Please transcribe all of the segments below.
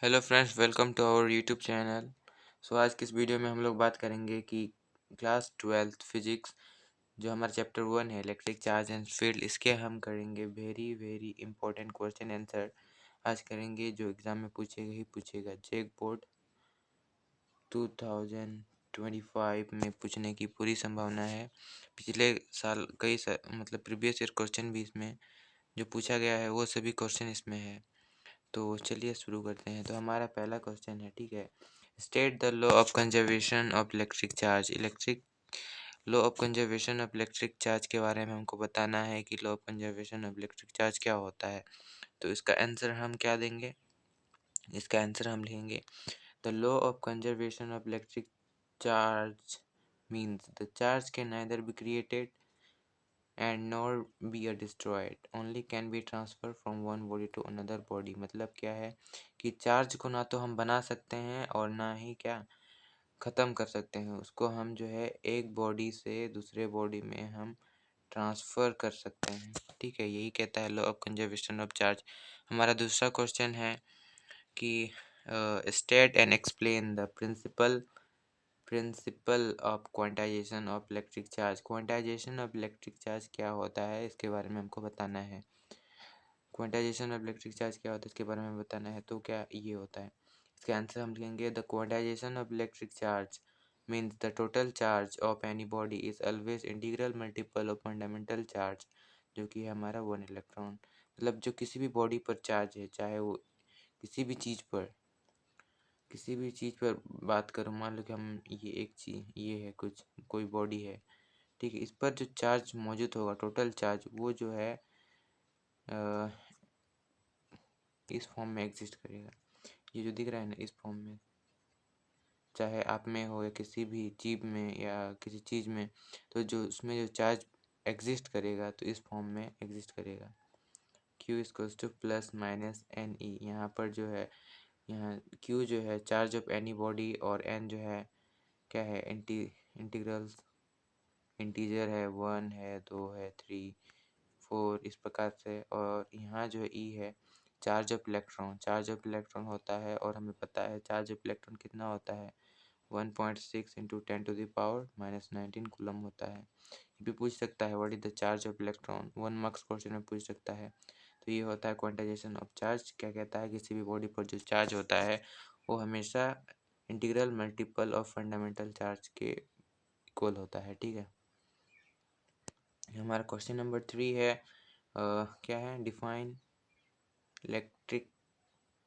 Hello friends, welcome to our YouTube channel. आज की इस वीडियो में हम लोग बात करेंगे कि क्लास 12th फिजिक्स जो हमारा चैप्टर 1 है इलेक्ट्रिक चार्ज एंड फील्ड, इसके हम करेंगे very very important question answer. आज करेंगे जो एग्ज़ाम में पूछेगा ही पूछेगा। जेक बोर्ड 2025 में पूछने की पूरी संभावना है। पिछले साल मतलब प्रीवियस ईयर क्वेश्चन भी इसमें जो पूछा गया है वो सभी क्वेश्चन इसमें है। तो चलिए शुरू करते हैं। तो हमारा पहला क्वेश्चन है, ठीक है। State the law of conservation of electric charge. Law of conservation of electric charge के बारे में हमको बताना है कि law of conservation of electric charge क्या होता है। तो इसका आंसर हम क्या देंगे? इसका आंसर हम लेंगे the law of conservation of electric charge means the charge can neither be created and nor be a destroyed, only can be transferred from one body to another body। मतलब क्या है कि चार्ज को ना तो हम बना सकते हैं और ना ही क्या ख़त्म कर सकते हैं। उसको हम जो है एक बॉडी से दूसरे बॉडी में हम ट्रांसफ़र कर सकते हैं, ठीक है। यही कहता है law of conservation of charge. हमारा दूसरा क्वेश्चन है कि state and explain the principle of quantization of electric charge. Quantization of electric charge क्या होता है इसके बारे में हमको बताना है। क्वांटाइजेशन ऑफ इलेक्ट्रिक चार्ज क्या होता है इसके बारे में बताना है। तो क्या ये होता है, इसका आंसर हम लिखेंगे the quantization of electric charge means the total charge of any body is always integral multiple of fundamental charge, जो कि है हमारा 1 इलेक्ट्रॉन। मतलब जो किसी भी बॉडी पर चार्ज है, चाहे वो किसी भी चीज़ पर बात करूँ, मान लो कि हम ये एक चीज़ ये है कोई बॉडी है, ठीक है। इस पर जो चार्ज मौजूद होगा, टोटल चार्ज, वो जो है इस फॉर्म में एग्जिस्ट करेगा। ये जो दिख रहा है ना, इस फॉर्म में, चाहे आप में हो या किसी भी जीव में या किसी चीज़ में, तो जो उसमें जो चार्ज एग्जिस्ट करेगा तो इस फॉर्म में एग्जिस्ट करेगा। Q equals to plus minus n e. यहाँ पर जो है, यहाँ Q जो है चार्ज ऑफ एनी बॉडी और N जो है क्या है, इंटीग्रल्स इंटीजर है, 1 है, 2 है, 3, 4, इस प्रकार से। और यहाँ जो E है चार्ज ऑफ इलेक्ट्रॉन होता है, और हमें पता है चार्ज ऑफ इलेक्ट्रॉन कितना होता है, 1.6 इंटू 10⁻⁻19 कूलम होता है। ये भी पूछ सकता है what is the charge of electron, 1 marks question में पूछ सकता है। तो ये होता है क्वांटाइजेशन ऑफ चार्ज। क्या कहता है, किसी भी बॉडी पर जो चार्ज होता है वो हमेशा integral multiple of fundamental charge के इक्वल होता है, ठीक है। हमारा क्वेश्चन नंबर 3 है क्या है, define electric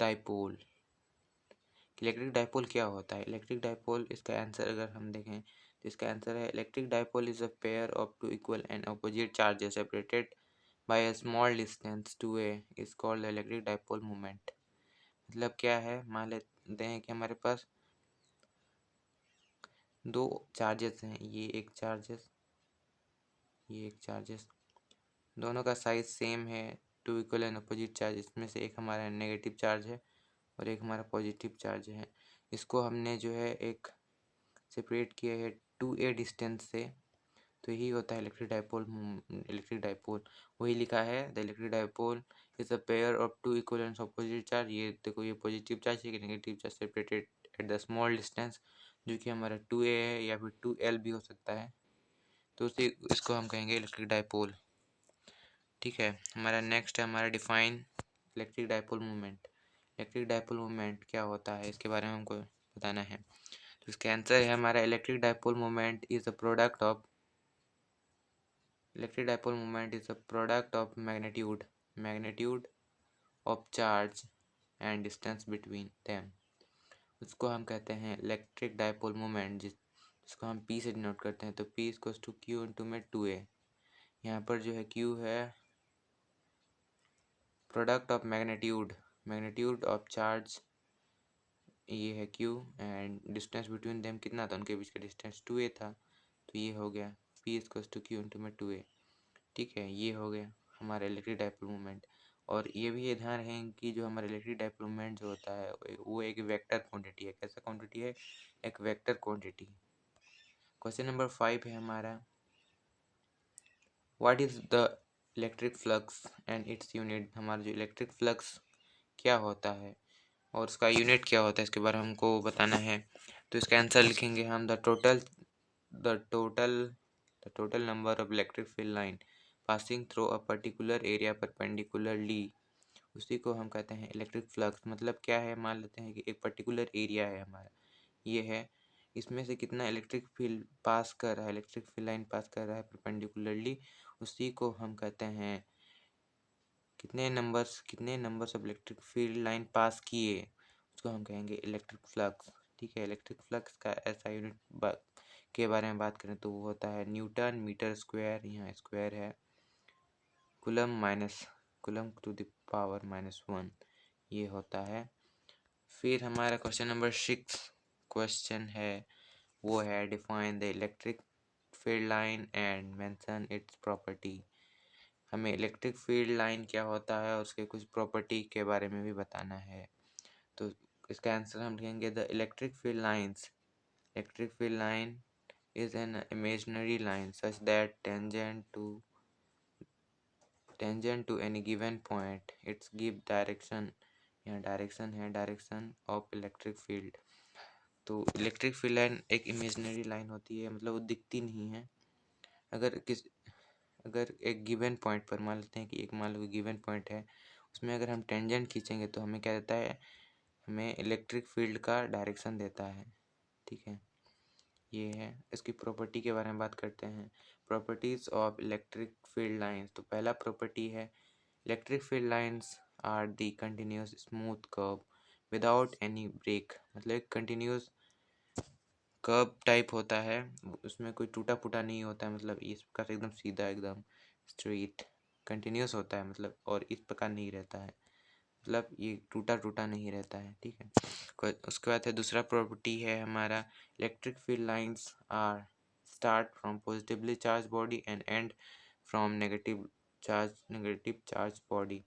dipole. Electric dipole क्या होता है? इलेक्ट्रिक डाइपोल, इसका आंसर अगर हम देखें तो इसका आंसर है electric dipole is a pair of two equal and opposite charges separated by a small distance two a is called electric dipole moment. मतलब क्या है, मान लेते हैं कि हमारे पास दो चार्जेस हैं, ये एक चार्जेस, दोनों का साइज सेम है, two equal and opposite charge. इसमें से एक हमारा नेगेटिव चार्ज है और एक हमारा पॉजिटिव चार्ज है। इसको हमने जो है एक सेपरेट किया है 2a डिस्टेंस से, तो यही होता है इलेक्ट्रिक डाइपोल। वही लिखा है the electric dipole is a pair of two equal and opposite charge. ये देखो, ये पॉजिटिव चार्ज है, negative charge separated at the small distance, जो कि हमारा 2a है या फिर 2l भी हो सकता है। तो इसको हम कहेंगे इलेक्ट्रिक डाइपोल, ठीक है। हमारा नेक्स्ट है हमारा define electric dipole moment. Electric dipole moment क्या होता है इसके बारे में हमको बताना है। तो इसका आंसर है हमारा electric dipole moment is a product of magnitude of charge and distance between them। उसको हम कहते हैं इलेक्ट्रिक डाइपोल मोमेंट, जिसको हम P से डिनोट करते हैं। तो P equals to Q into में 2a। यहाँ पर जो है Q है product of magnitude of charge, ये है Q, and distance between them कितना था, उनके बीच का डिस्टेंस 2a था। तो ये हो गया P equals to Q into में 2a, ठीक है। ये हो गया हमारा इलेक्ट्रिक डाइपोल मोमेंट। और ये भी ये ध्यान रखें कि जो हमारा इलेक्ट्रिक डाइपोल मोमेंट जो होता है वो एक वेक्टर क्वांटिटी है। कैसा क्वांटिटी है? एक वेक्टर क्वांटिटी। क्वेश्चन नंबर 5 है हमारा, what is the electric flux and its unit. हमारा जो इलेक्ट्रिक फ्लक्स क्या होता है और उसका यूनिट क्या होता है इसके बारे में हमको बताना है। तो इसका आंसर लिखेंगे हम the total number of electric field line passing through a particular area perpendicularly, उसी को हम कहते हैं इलेक्ट्रिक फ्लक्स। मतलब क्या है, मान लेते हैं कि एक पर्टिकुलर एरिया है हमारा, ये है, इसमें से कितना इलेक्ट्रिक फील्ड पास कर रहा है, इलेक्ट्रिक फील्ड लाइन पास कर रहा है परपेंडिकुलरली, उसी को हम कहते हैं कितने numbers of electric field line pass किए, उसको हम कहेंगे इलेक्ट्रिक फ्लक्स। ठीक है, इलेक्ट्रिक फ्लक्स का ऐसा यूनिट के बारे में बात करें तो वो होता है न्यूटन मीटर स्क्वायर, यहाँ स्क्वायर है, कुलम टू द पावर -1, ये होता है। फिर हमारा क्वेश्चन नंबर 6 क्वेश्चन है, वो है define the electric field line and mention it's property. हमें इलेक्ट्रिक फील्ड लाइन क्या होता है और उसके कुछ प्रॉपर्टी के बारे में भी बताना है। तो इसका आंसर हम लिखेंगे the electric field line is an imaginary line such that tangent to any given point its give direction, यहाँ डायरेक्शन है, डायरेक्शन ऑफ इलेक्ट्रिक फील्ड। तो इलेक्ट्रिक फील्ड लाइन एक इमेजिनरी लाइन होती है, मतलब वो दिखती नहीं है। अगर एक गिवन पॉइंट पर मान लेते हैं कि एक मान लो गिवन पॉइंट है, उसमें अगर हम टेंजेंट खींचेंगे तो हमें क्या देता है, हमें इलेक्ट्रिक फील्ड का डायरेक्शन देता है। ठीक है, ये है। इसकी प्रॉपर्टी के बारे में बात करते हैं, properties of electric field lines. तो पहला प्रॉपर्टी है electric field lines are the continuous smooth curve without any break. मतलब एक कंटिन्यूस कर्व टाइप होता है, उसमें कोई टूटा फूटा नहीं होता है, मतलब इस प्रकार से एकदम सीधा, एकदम स्ट्रेट कंटिन्यूस होता है, मतलब और इस प्रकार नहीं रहता है, मतलब ये टूटा टूटा नहीं रहता है। ठीक है, उसके बाद है दूसरा प्रॉपर्टी है हमारा electric field lines are start from positively charge body and end from negative charge body.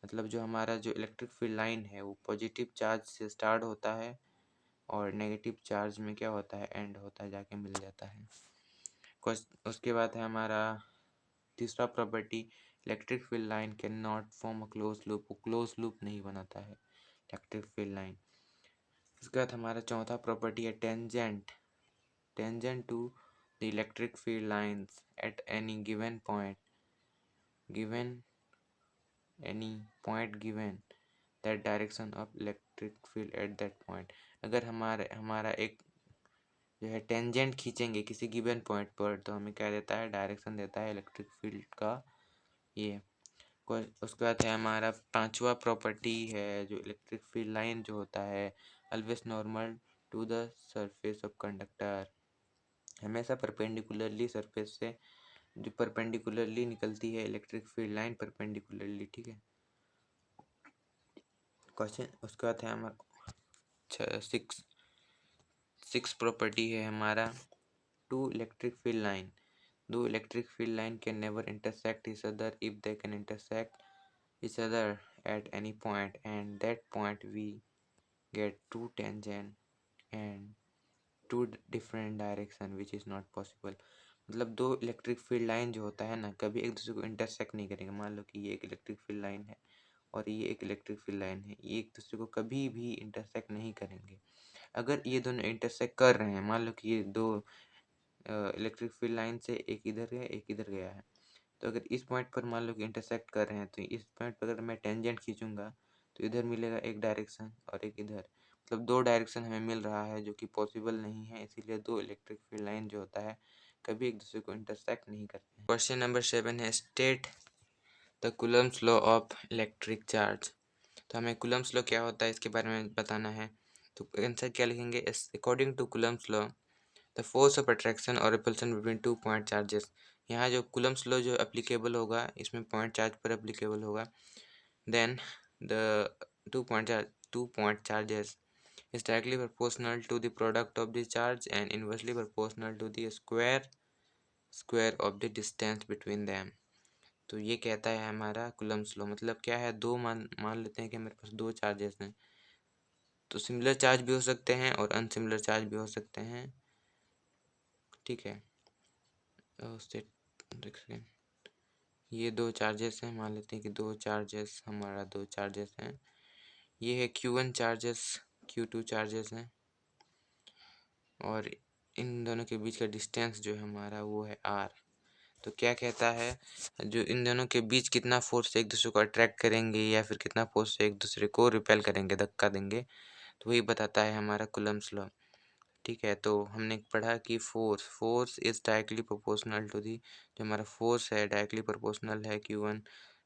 मतलब जो हमारा जो इलेक्ट्रिक फील्ड लाइन है वो पॉजिटिव चार्ज से स्टार्ट होता है और नेगेटिव चार्ज में क्या होता है, एंड होता है, जाके मिल जाता है। उसके बाद है हमारा तीसरा property electric field line can not form a close loop, वो क्लोज लूप नहीं बनाता है इलेक्ट्रिक फील्ड लाइन। इसके बाद हमारा चौथा प्रॉपर्टी है tangent to the electric field lines at any given point given that direction of electric field at that point. अगर हमारा एक जो है टेंजेंट खींचेंगे किसी गिवन पॉइंट पर तो हमें क्या देता है, डायरेक्शन देता है इलेक्ट्रिक फील्ड का। ये उसके बाद है हमारा पांचवा प्रॉपर्टी है जो इलेक्ट्रिक फील्ड लाइन जो होता है always normal to the surface of conductor, हमेशा परपेंडिकुलरली सरफेस से जो परपेंडिकुलरली निकलती है इलेक्ट्रिक फील्ड लाइन परपेंडिकुलरली। ठीक है, क्वेश्चन उसके बाद है हमारा सिक्स प्रॉपर्टी है हमारा दो electric field line can never intersect each other if they can intersect each other at any point and that point we get two tangent and two different direction which is not possible। मतलब दो electric field line जो होता है ना, कभी एक दूसरे को इंटरसेक्ट नहीं करेंगे। मान लो कि ये एक इलेक्ट्रिक फील्ड लाइन है और ये एक इलेक्ट्रिक फील्ड लाइन है, ये एक दूसरे को कभी भी इंटरसेक्ट नहीं करेंगे। अगर ये दोनों इंटरसेक्ट कर रहे हैं, मान लो कि ये दो इलेक्ट्रिक फील्ड लाइन से एक इधर गया एक इधर गया है, तो अगर इस पॉइंट पर मान लो कि इंटरसेक्ट कर रहे हैं तो इस पॉइंट पर अगर मैं टेंजेंट खींचूंगा तो इधर मिलेगा एक डायरेक्शन और एक इधर, मतलब दो डायरेक्शन हमें मिल रहा है जो कि पॉसिबल नहीं है। इसीलिए दो इलेक्ट्रिक फील्ड लाइन जो होता है कभी एक दूसरे को इंटरसेक्ट नहीं करते हैं। क्वेश्चन नंबर 7 है state the Coulomb's law of electric charge. तो हमें कूलम्स लॉ क्या होता है इसके बारे में बताना है। तो आंसर क्या लिखेंगे, according to Coulomb's law the force of attraction और repulsion between two point charges. यहाँ जो कूलम्स लॉ जो एप्लीकेबल होगा इसमें पॉइंट चार्ज पर एप्लीकेबल होगा। Then the two point charges is directly proportional to the product of the charge and inversely proportional to the square of the distance between them। तो ये कहता है हमारा कूलम्स लॉ। मतलब क्या है, दो मान लेते हैं कि मेरे पास दो चार्जेस हैं, तो सिमिलर चार्ज भी हो सकते हैं और अनसिमिलर चार्ज भी हो सकते हैं। ठीक है, उससे देखिए ये दो चार्जेस हैं, मान लेते हैं कि दो चार्जेस हैं, ये है Q1 चार्जेस, Q2 चार्जेस हैं, और इन दोनों के बीच का डिस्टेंस जो है हमारा वो है R। तो क्या कहता है, जो इन दोनों के बीच कितना फोर्स से एक दूसरे को अट्रैक्ट करेंगे या फिर कितना फोर्स से एक दूसरे को रिपेल करेंगे, धक्का देंगे, तो वही बताता है हमारा कूलम्ब्स लॉ। ठीक है, तो हमने पढ़ा कि force is directly proportional to the, जो हमारा फोर्स है डायरेक्टली प्रोपोर्शनल है Q1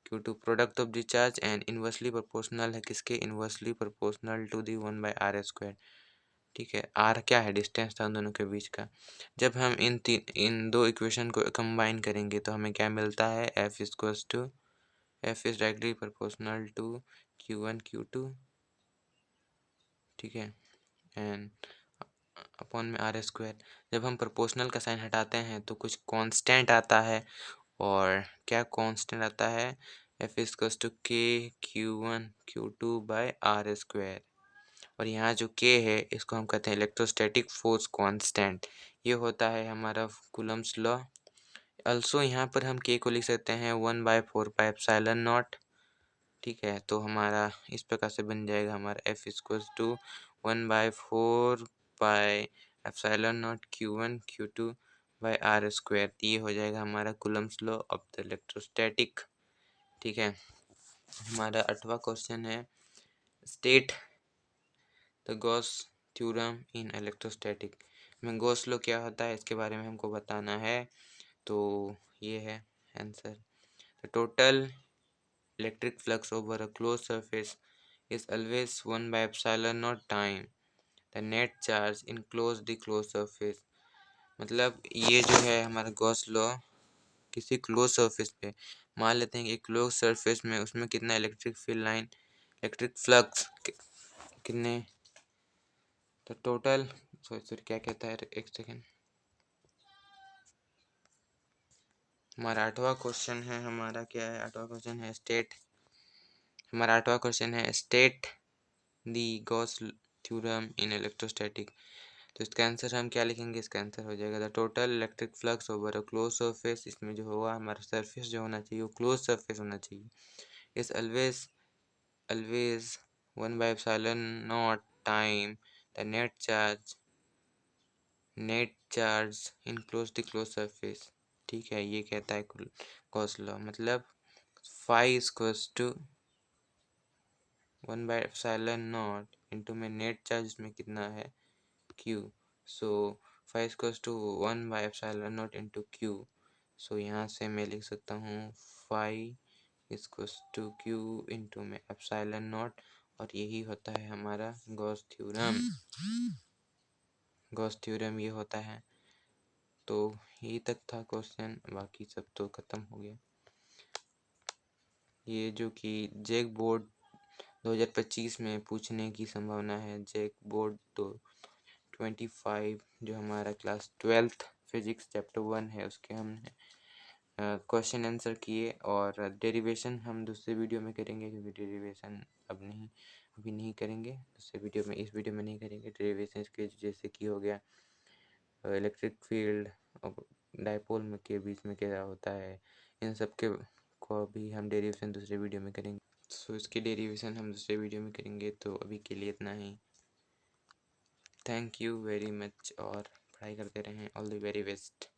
Q2 product of discharge, and inversely proportional है किसके, inversely proportional to the 1/r²। ठीक है, आर क्या है, डिस्टेंस था उन दोनों के बीच का। जब हम इन दो इक्वेशन को कंबाइन करेंगे तो हमें क्या मिलता है, F is directly proportional to Q1 Q2। ठीक है, एंड अपॉन में R²। जब हम प्रोपोर्शनल का साइन हटाते हैं तो कुछ कांस्टेंट आता है, और क्या कांस्टेंट आता है, एफ इज टू के Q1 Q2/r²। और यहाँ जो K है इसको हम कहते हैं इलेक्ट्रोस्टैटिक फोर्स कांस्टेंट। ये होता है हमारा कूलम्ब्स लॉ। अल्सो यहाँ पर हम K को लिख सकते हैं 1/4πε0। ठीक है, तो हमारा इस प्रकार से बन जाएगा हमारा F equals to 1/4πε0 Q1 Q2/r²। ये हो जाएगा हमारा Coulomb's law of the electrostatic. ठीक है, हमारा 8वां क्वेश्चन है, state the Gauss theorem in electrostatic. में गॉस लॉ क्या होता है इसके बारे में हमको बताना है। तो ये है answer, the total electric flux over a closed surface is always 1/ε0 time the net charge enclosed the closed surface। मतलब ये जो है हमारा गॉस लॉ, किसी क्लोज सरफेस पे मान लेते हैं कि एक क्लोज सरफेस में उसमें कितना electric field line, electric flux कितने, तो टोटल सॉरी क्या कहता है, एक सेकेंड। हमारा 8वां क्वेश्चन है, हमारा क्या है, 8वां क्वेश्चन है state the Gauss theorem in electrostatic. तो इसका आंसर हम क्या लिखेंगे, इसका आंसर हो जाएगा the total electric flux over a close surface. इसमें जो होगा हमारा सरफेस जो होना चाहिए वो क्लोज सरफेस होना चाहिए, is always 1/ε0 time the net charge in the close surface. ठीक है, ये कहता है गॉस लॉ, मतलब फाई इक्वल्स टू 1/ε0 इंटू में नेट चार्ज इसमें कितना है Q, so phi equals to 1/ε0 into Q। So यहाँ से मैं लिख सकता हूँ phi equals to Q into में ε0, और यही होता है हमारा गॉस थ्योरम ये होता है। तो यही तक था क्वेश्चन, बाकी सब तो खत्म हो गया। ये जो कि जैक बोर्ड 2025 में पूछने की संभावना है, जैक बोर्ड 25 जो हमारा क्लास 12th फिजिक्स चैप्टर 1 है उसके हमने क्वेश्चन आंसर किए, और डेरिवेशन हम दूसरे वीडियो में करेंगे, क्योंकि डेरिवेशन अभी नहीं करेंगे दूसरे वीडियो में, इस वीडियो में नहीं करेंगे डेरिवेशन के, जैसे कि हो गया इलेक्ट्रिक फील्ड और डायपोल में के बीच में क्या होता है, इन सब के को भी हम डेरिवेशन दूसरे वीडियो में करेंगे। सो इसकी डेरिवेशन हम दूसरे वीडियो में करेंगे, तो अभी के लिए इतना ही। थैंक यू वेरी मच, और पढ़ाई करते रहें, ऑल द वेरी बेस्ट।